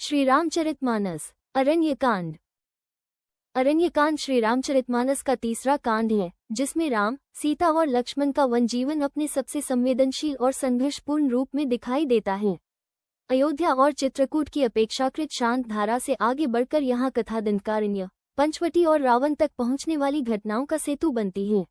श्री रामचरितमानस अरण्यकांड। अरण्यकांड श्री रामचरितमानस का तीसरा कांड है, जिसमें राम, सीता और लक्ष्मण का वन जीवन अपने सबसे संवेदनशील और संघर्षपूर्ण रूप में दिखाई देता है। अयोध्या और चित्रकूट की अपेक्षाकृत शांत धारा से आगे बढ़कर यहाँ कथा दंडकारण्य, पंचवटी और रावण तक पहुँचने वाली घटनाओं का सेतु बनती है।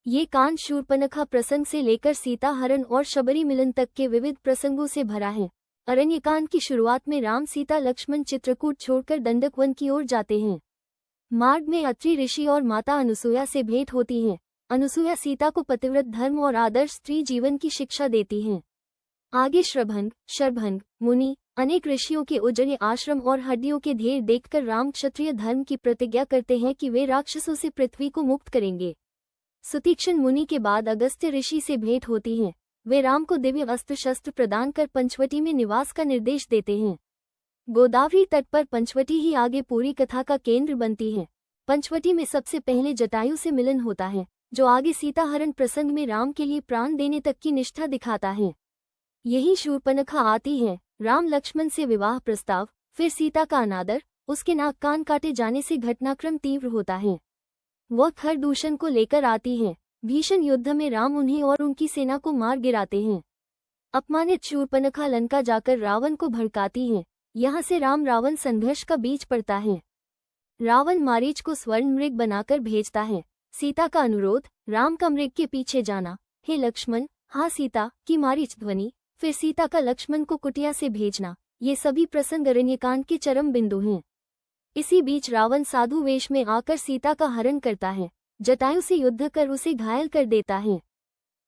ये कांड शूर्पणखा प्रसंग से लेकर सीता हरण और शबरी मिलन तक के विविध प्रसंगों से भरा है। अरण्यकांड की शुरुआत में राम, सीता, लक्ष्मण चित्रकूट छोड़कर दंडक वन की ओर जाते हैं। मार्ग में अत्रि ऋषि और माता अनुसूया से भेंट होती है। अनुसूया सीता को पतिव्रत धर्म और आदर्श स्त्री जीवन की शिक्षा देती हैं। आगे शरभंग, मुनि, अनेक ऋषियों के उजड़े आश्रम और हड्डियों के ढेर देखकर राम क्षत्रिय धर्म की प्रतिज्ञा करते हैं कि वे राक्षसों से पृथ्वी को मुक्त करेंगे। सुतीक्ष्ण मुनि के बाद अगस्त्य ऋषि से भेंट होती है। वे राम को दिव्य अस्त्र शस्त्र प्रदान कर पंचवटी में निवास का निर्देश देते हैं। गोदावरी तट पर पंचवटी ही आगे पूरी कथा का केंद्र बनती है। पंचवटी में सबसे पहले जटायु से मिलन होता है, जो आगे सीता हरण प्रसंग में राम के लिए प्राण देने तक की निष्ठा दिखाता है। यही शूर्पणखा आती है। राम लक्ष्मण से विवाह प्रस्ताव, फिर सीता का अनादर, उसके नाक कान काटे जाने से घटनाक्रम तीव्र होता है। वह खरदूषण को लेकर आती है। भीषण युद्ध में राम उन्हें और उनकी सेना को मार गिराते हैं। अपमानित शूर्पणखा लंका जाकर रावण को भड़काती है। यहाँ से राम रावण संघर्ष का बीज पड़ता है। रावण मारीच को स्वर्ण मृग बनाकर भेजता है। सीता का अनुरोध, राम का मृग के पीछे जाना। हे लक्ष्मण, हाँ सीता की मारीच ध्वनि, फिर सीता का लक्ष्मण को कुटिया से भेजना। ये सभी प्रसंग अरण्यकांड के चरम बिंदु हैं। इसी बीच रावण साधु वेश में आकर सीता का हरण करता है। जटायु से युद्ध कर उसे घायल कर देता है।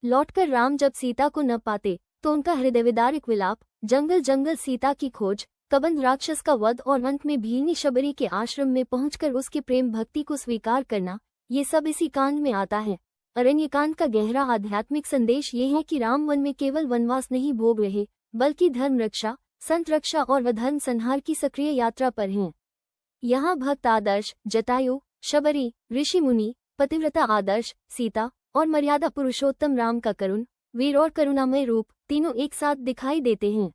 लौटकर राम जब सीता को न पाते तो उनका हृदयविदारक विलाप, जंगल जंगल सीता की खोज, कबंध राक्षस का वध और अंत में भीलनी शबरी के आश्रम में पहुंचकर उसके प्रेम भक्ति को स्वीकार करना, ये सब इसी कांड में आता है। अरण्यकांड का गहरा आध्यात्मिक संदेश ये है कि राम वन में केवल वनवास नहीं भोग रहे, बल्कि धर्म रक्षा, संत रक्षा और वधर्म संहार की सक्रिय यात्रा पर हैं। यहाँ भक्त आदर्श जटायु, शबरी, ऋषि मुनि, पतिव्रता आदर्श सीता और मर्यादा पुरुषोत्तम राम का करुण, वीर और करुणामय रूप तीनों एक साथ दिखाई देते हैं।